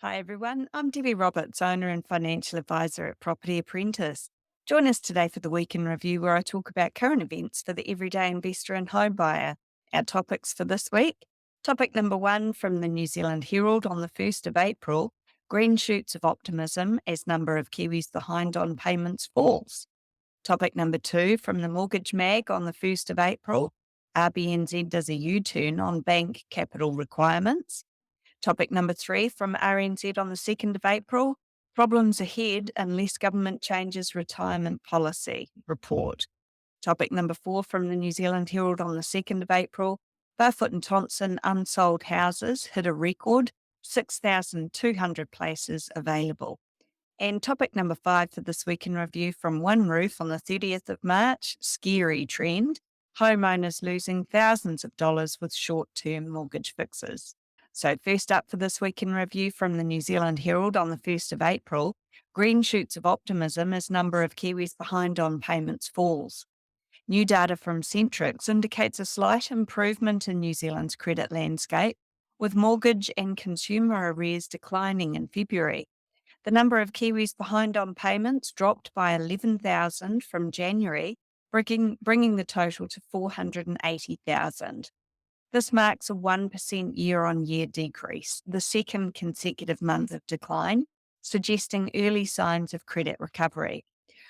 Hi everyone, I'm Debbie Roberts, owner and financial advisor at Property Apprentice. Join us today for the Week in Review, where I talk about current events for the everyday investor and home buyer. Our topics for this week: topic number one from the New Zealand Herald on the 1st of April, green shoots of optimism as number of Kiwis behind on payments falls. Topic number two from the Mortgage Mag on the 1st of April, RBNZ does a U-turn on bank capital requirements. Topic number three from RNZ on the 2nd of April, problems ahead unless government changes retirement policy report. Topic number four from the New Zealand Herald on the 2nd of April, Barfoot and Thompson unsold houses hit a record, 6,200 places available. And topic number five for this week in review from Oneroof on the 30th of March, scary trend, homeowners losing thousands of dollars with short-term mortgage fixes. So first up for this week in review from the New Zealand Herald on the 1st of April, green shoots of optimism as number of Kiwis behind on payments falls. New data from Centrix indicates a slight improvement in New Zealand's credit landscape, with mortgage and consumer arrears declining in February. The number of Kiwis behind on payments dropped by 11,000 from January, bringing the total to 480,000. This marks a 1% year-on-year decrease, the second consecutive month of decline, suggesting early signs of credit recovery.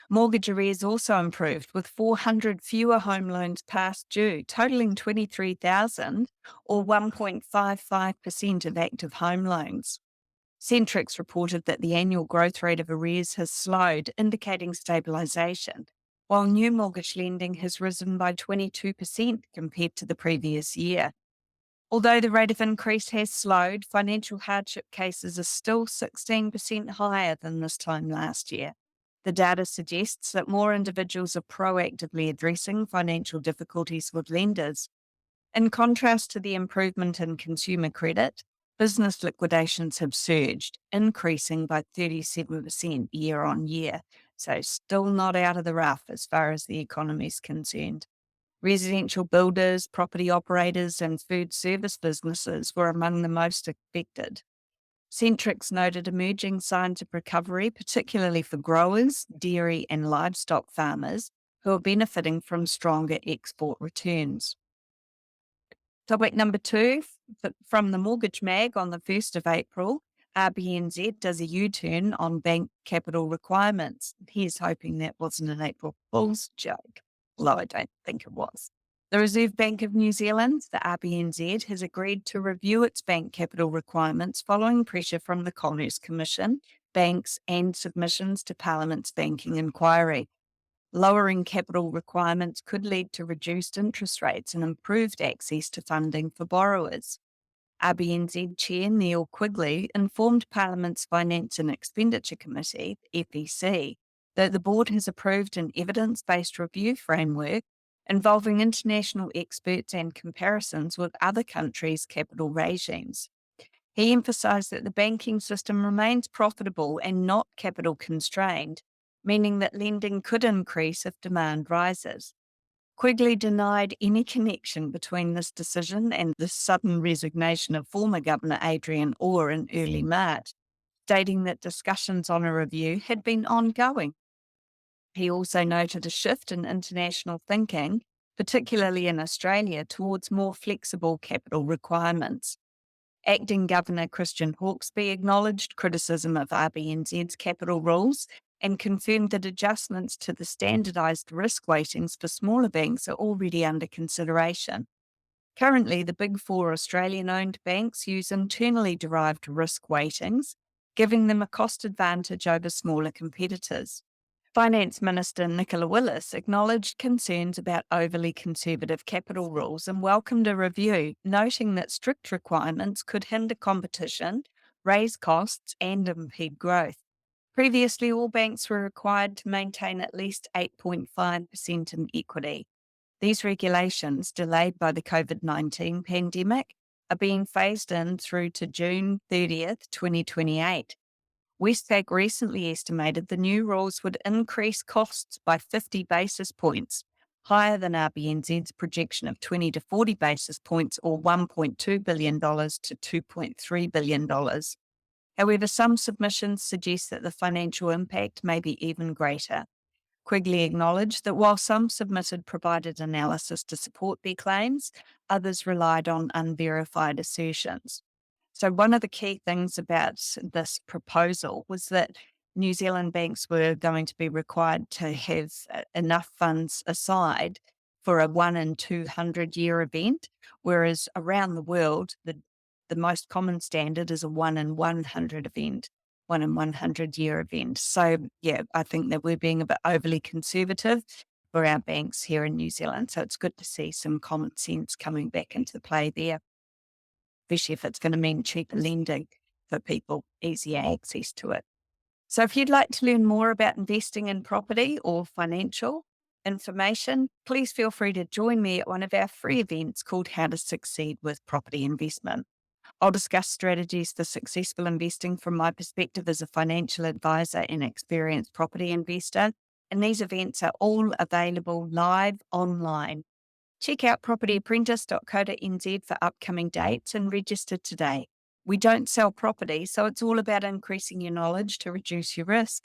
Mortgage arrears also improved, with 400 fewer home loans past due, totaling 23,000, or 1.55% of active home loans. Centrix reported that the annual growth rate of arrears has slowed, indicating stabilisation, while new mortgage lending has risen by 22% compared to the previous year. Although the rate of increase has slowed, financial hardship cases are still 16% higher than this time last year. The data suggests that more individuals are proactively addressing financial difficulties with lenders. In contrast to the improvement in consumer credit, business liquidations have surged, increasing by 37% year on year, so still not out of the rough as far as the economy is concerned. Residential builders, property operators, and food service businesses were among the most affected. Centrix noted emerging signs of recovery, particularly for growers, dairy, and livestock farmers who are benefiting from stronger export returns. Topic number two from the Mortgage Mag on the 1st of April, RBNZ does a U-turn on bank capital requirements. Here's hoping that wasn't an April Fool's joke, although I don't think it was. The Reserve Bank of New Zealand, the RBNZ, has agreed to review its bank capital requirements following pressure from the Commerce Commission, banks, and submissions to Parliament's banking inquiry. Lowering capital requirements could lead to reduced interest rates and improved access to funding for borrowers. RBNZ Chair Neil Quigley informed Parliament's Finance and Expenditure Committee, FEC, that the board has approved an evidence-based review framework involving international experts and comparisons with other countries' capital regimes. He emphasised that the banking system remains profitable and not capital constrained, meaning that lending could increase if demand rises. Quigley denied any connection between this decision and the sudden resignation of former Governor Adrian Orr in early March, stating that discussions on a review had been ongoing. He also noted a shift in international thinking, particularly in Australia, towards more flexible capital requirements. Acting Governor Christian Hawkesby acknowledged criticism of RBNZ's capital rules and confirmed that adjustments to the standardised risk weightings for smaller banks are already under consideration. Currently, the Big Four Australian-owned banks use internally derived risk weightings, giving them a cost advantage over smaller competitors. Finance Minister Nicola Willis acknowledged concerns about overly conservative capital rules and welcomed a review, noting that strict requirements could hinder competition, raise costs, and impede growth. Previously, all banks were required to maintain at least 8.5% in equity. These regulations, delayed by the COVID-19 pandemic, are being phased in through to June 30th, 2028. Westpac recently estimated the new rules would increase costs by 50 basis points, higher than RBNZ's projection of 20 to 40 basis points or $1.2 billion to $2.3 billion. However, some submissions suggest that the financial impact may be even greater. Quigley acknowledged that while some submitted provided analysis to support their claims, others relied on unverified assertions. So, one of the key things about this proposal was that New Zealand banks were going to be required to have enough funds aside for a 1 in 200 year event, whereas around the world, the most common standard is a 1 in 100 event. 1 in 100 year event. So, yeah, I think that we're being a bit overly conservative for our banks here in New Zealand. So, it's good to see some common sense coming back into play there, especially if it's going to mean cheaper lending for people, easier access to it. So, if you'd like to learn more about investing in property or financial information, please feel free to join me at one of our free events called How to Succeed with Property Investment. I'll discuss strategies for successful investing from my perspective as a financial advisor and experienced property investor. And these events are all available live online. Check out propertyapprentice.co.nz for upcoming dates and register today. We don't sell property, so it's all about increasing your knowledge to reduce your risk.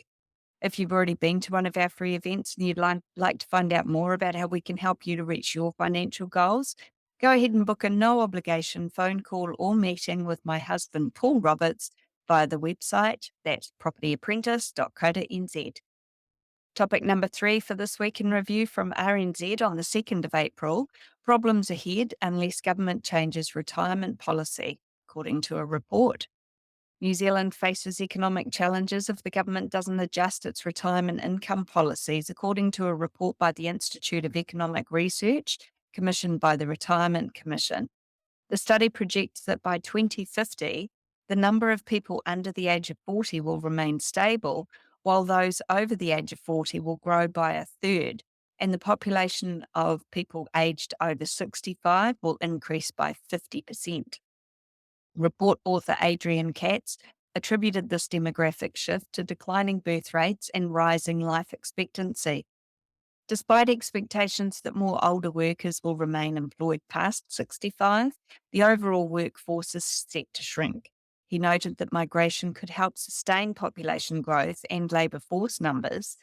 If you've already been to one of our free events and you'd like to find out more about how we can help you to reach your financial goals, go ahead and book a no obligation phone call or meeting with my husband, Paul Roberts, via the website. That's propertyapprentice.co.nz. Topic number 3 for this week in review from RNZ on the 2nd of April, problems ahead unless government changes retirement policy, according to a report. New Zealand faces economic challenges if the government doesn't adjust its retirement income policies, according to a report by the Institute of Economic Research, commissioned by the Retirement Commission. The study projects that by 2050, the number of people under the age of 40 will remain stable, while those over the age of 40 will grow by a third, and the population of people aged over 65 will increase by 50%. Report author Adrian Katz attributed this demographic shift to declining birth rates and rising life expectancy. Despite expectations that more older workers will remain employed past 65, the overall workforce is set to shrink. He noted that migration could help sustain population growth and labour force numbers,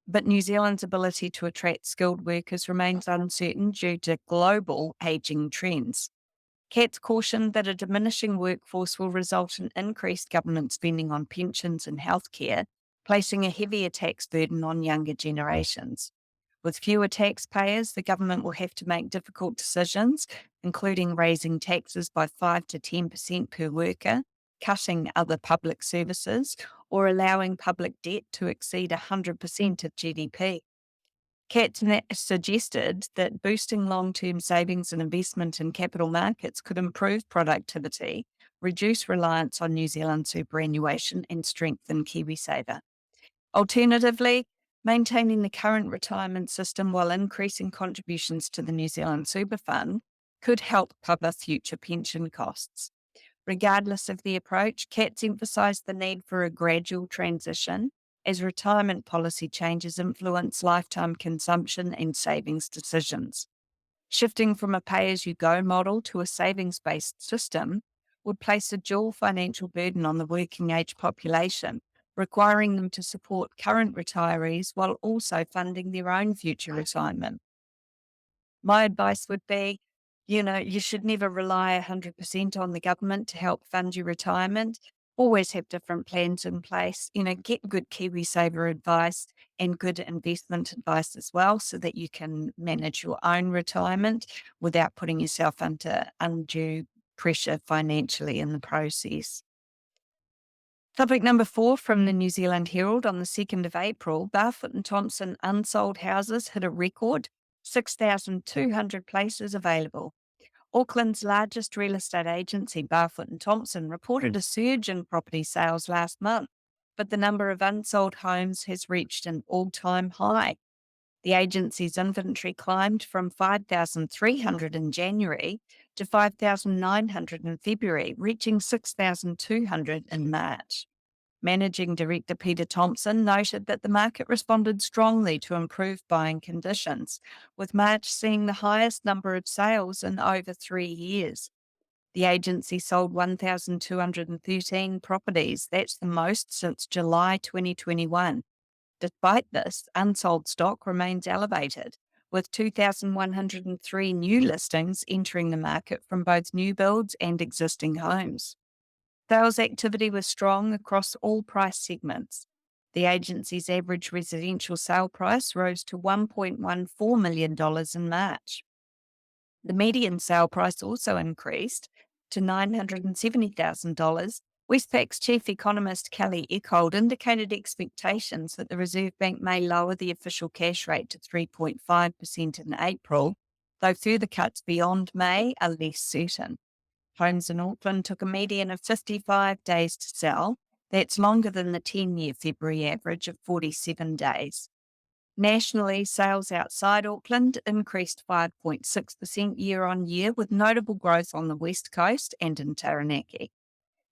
but New Zealand's ability to attract skilled workers remains uncertain due to global ageing trends. Katz cautioned that a diminishing workforce will result in increased government spending on pensions and healthcare, placing a heavier tax burden on younger generations. With fewer taxpayers, the government will have to make difficult decisions, including raising taxes by 5 to 10% per worker, cutting other public services, or allowing public debt to exceed 100% of GDP. Katz suggested that boosting long-term savings and investment in capital markets could improve productivity, reduce reliance on New Zealand superannuation, and strengthen KiwiSaver. Alternatively, maintaining the current retirement system while increasing contributions to the New Zealand Super Fund could help cover future pension costs. Regardless of the approach, Katz emphasised the need for a gradual transition as retirement policy changes influence lifetime consumption and savings decisions. Shifting from a pay-as-you-go model to a savings-based system would place a dual financial burden on the working age population, requiring them to support current retirees while also funding their own future retirement. My advice would be, you should never rely 100% on the government to help fund your retirement. Always have different plans in place. Get good KiwiSaver advice and good investment advice as well so that you can manage your own retirement without putting yourself under undue pressure financially in the process. Topic number 4 from the New Zealand Herald on the 2nd of April, Barfoot Thompson unsold houses hit a record, 6,200 places available. Auckland's largest real estate agency, Barfoot Thompson, reported a surge in property sales last month, but the number of unsold homes has reached an all-time high. The agency's inventory climbed from 5,300 in January to 5,900 in February, reaching 6,200 in March. Managing Director Peter Thompson noted that the market responded strongly to improved buying conditions, with March seeing the highest number of sales in over 3 years. The agency sold 1,213 properties. That's the most since July 2021. Despite this, unsold stock remains elevated, with 2,103 new listings entering the market from both new builds and existing homes. Sales activity was strong across all price segments. The agency's average residential sale price rose to $1.14 million in March. The median sale price also increased to $970,000. Westpac's chief economist Kelly Eckhold indicated expectations that the Reserve Bank may lower the official cash rate to 3.5% in April, though further cuts beyond May are less certain. Homes in Auckland took a median of 55 days to sell. That's longer than the 10-year February average of 47 days. Nationally, sales outside Auckland increased 5.6% year on year, with notable growth on the West Coast and in Taranaki.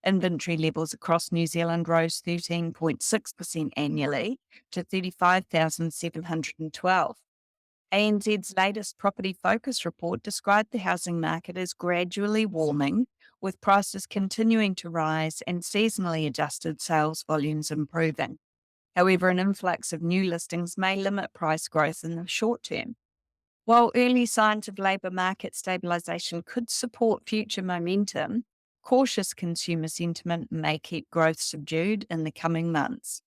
Inventory levels across New Zealand rose 13.6% annually to 35,712. ANZ's latest Property Focus report described the housing market as gradually warming, with prices continuing to rise and seasonally adjusted sales volumes improving. However, an influx of new listings may limit price growth in the short term. While early signs of labour market stabilisation could support future momentum, cautious consumer sentiment may keep growth subdued in the coming months.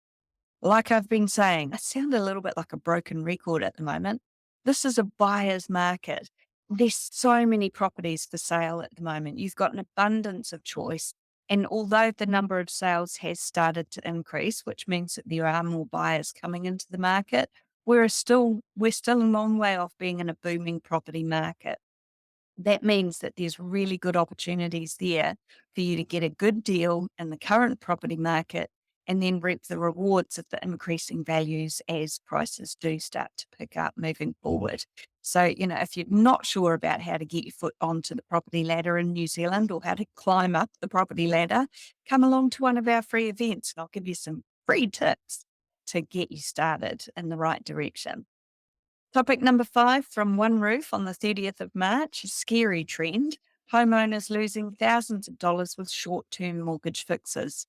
Like I've been saying, I sound a little bit like a broken record at the moment. This is a buyer's market. There's so many properties for sale at the moment. You've got an abundance of choice. And although the number of sales has started to increase, which means that there are more buyers coming into the market, we're still a long way off being in a booming property market. That means that there's really good opportunities there for you to get a good deal in the current property market and then reap the rewards of the increasing values as prices do start to pick up moving forward. So, if you're not sure about how to get your foot onto the property ladder in New Zealand or how to climb up the property ladder, come along to one of our free events and I'll give you some free tips to get you started in the right direction. Topic number 5 from Oneroof on the 30th of March, a scary trend. Homeowners losing thousands of dollars with short-term mortgage fixes.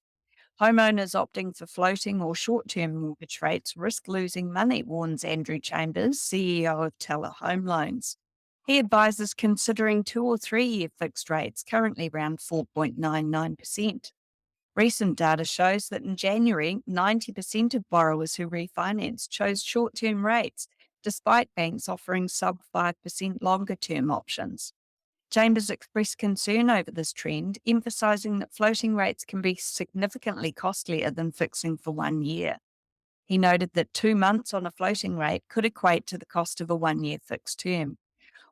Homeowners opting for floating or short-term mortgage rates risk losing money, warns Andrew Chambers, CEO of Teller Home Loans. He advises considering 2 or 3-year fixed rates, currently around 4.99%. Recent data shows that in January, 90% of borrowers who refinanced chose short-term rates, despite banks offering sub-5% longer-term options. Chambers expressed concern over this trend, emphasising that floating rates can be significantly costlier than fixing for 1 year. He noted that 2 months on a floating rate could equate to the cost of a 1-year fixed term.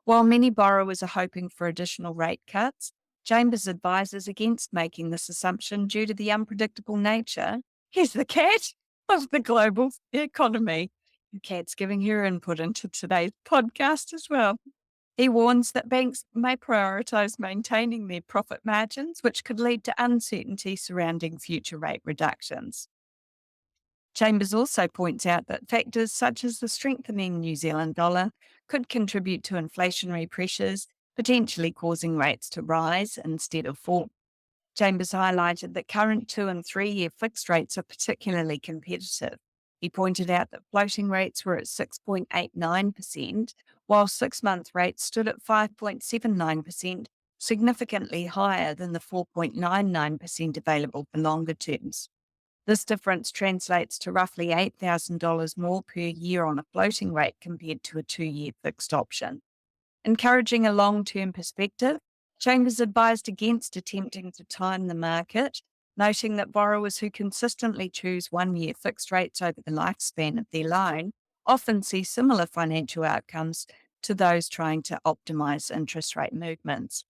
While many borrowers are hoping for additional rate cuts, Chambers advises against making this assumption due to the unpredictable nature, here's the cat, of the global economy. The cat's giving her input into today's podcast as well. He warns that banks may prioritise maintaining their profit margins, which could lead to uncertainty surrounding future rate reductions. Chambers also points out that factors such as the strengthening New Zealand dollar could contribute to inflationary pressures, potentially causing rates to rise instead of fall. Chambers highlighted that current 2 and 3-year fixed rates are particularly competitive. He pointed out that floating rates were at 6.89%, while 6-month rates stood at 5.79%, significantly higher than the 4.99% available for longer terms. This difference translates to roughly $8,000 more per year on a floating rate compared to a 2-year fixed option. Encouraging a long-term perspective, Chambers advised against attempting to time the market, noting that borrowers who consistently choose 1-year fixed rates over the lifespan of their loan often see similar financial outcomes to those trying to optimise interest rate movements.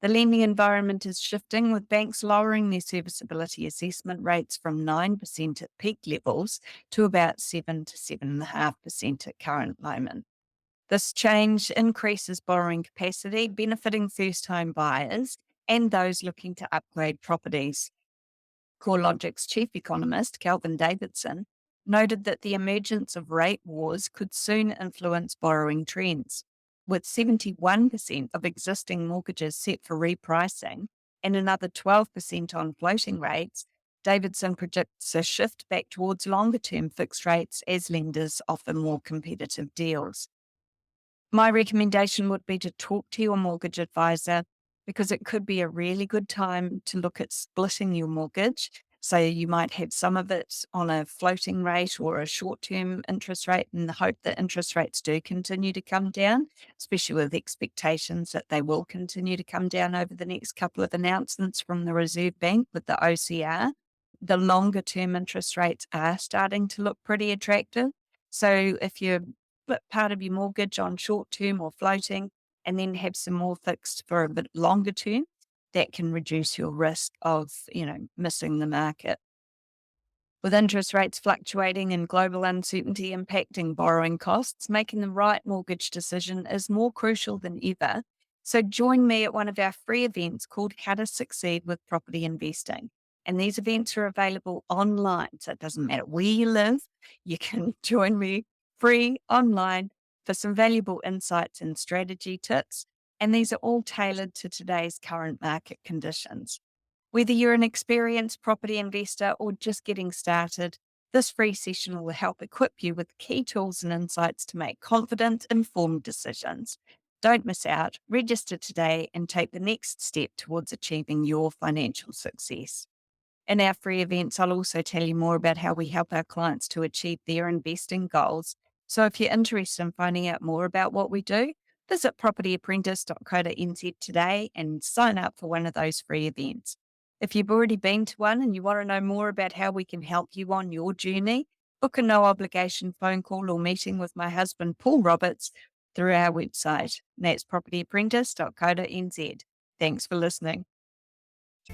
The lending environment is shifting, with banks lowering their serviceability assessment rates from 9% at peak levels to about 7 to 7.5% at current moment. This change increases borrowing capacity, benefiting first home buyers and those looking to upgrade properties. CoreLogic's chief economist, Kelvin Davidson, noted that the emergence of rate wars could soon influence borrowing trends. with 71% of existing mortgages set for repricing and another 12% on floating rates, Davidson predicts a shift back towards longer-term fixed rates as lenders offer more competitive deals. My recommendation would be to talk to your mortgage advisor because it could be a really good time to look at splitting your mortgage. So you might have some of it on a floating rate or a short-term interest rate in the hope that interest rates do continue to come down, especially with expectations that they will continue to come down over the next couple of announcements from the Reserve Bank with the OCR. The longer-term interest rates are starting to look pretty attractive. So if you split part of your mortgage on short-term or floating and then have some more fixed for a bit longer term, that can reduce your risk of, missing the market. With interest rates fluctuating and global uncertainty impacting borrowing costs, making the right mortgage decision is more crucial than ever. So join me at one of our free events called How to Succeed with Property Investing. And these events are available online. So it doesn't matter where you live, you can join me free online for some valuable insights and strategy tips. And these are all tailored to today's current market conditions. Whether you're an experienced property investor or just getting started, this free session will help equip you with key tools and insights to make confident, informed decisions. Don't miss out. Register today and take the next step towards achieving your financial success. In our free events, I'll also tell you more about how we help our clients to achieve their investing goals. So if you're interested in finding out more about what we do, visit propertyapprentice.co.nz today and sign up for one of those free events. If you've already been to one and you want to know more about how we can help you on your journey, book a no-obligation phone call or meeting with my husband, Paul Roberts, through our website. That's propertyapprentice.co.nz. Thanks for listening.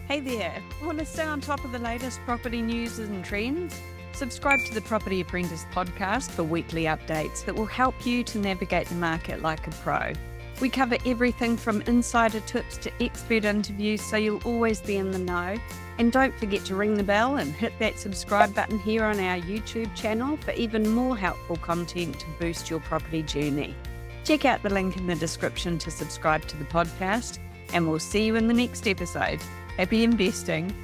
Hey there, want to stay on top of the latest property news and trends? Subscribe to the Property Apprentice podcast for weekly updates that will help you to navigate the market like a pro. We cover everything from insider tips to expert interviews, so you'll always be in the know. And don't forget to ring the bell and hit that subscribe button here on our YouTube channel for even more helpful content to boost your property journey. Check out the link in the description to subscribe to the podcast, and we'll see you in the next episode. Happy investing.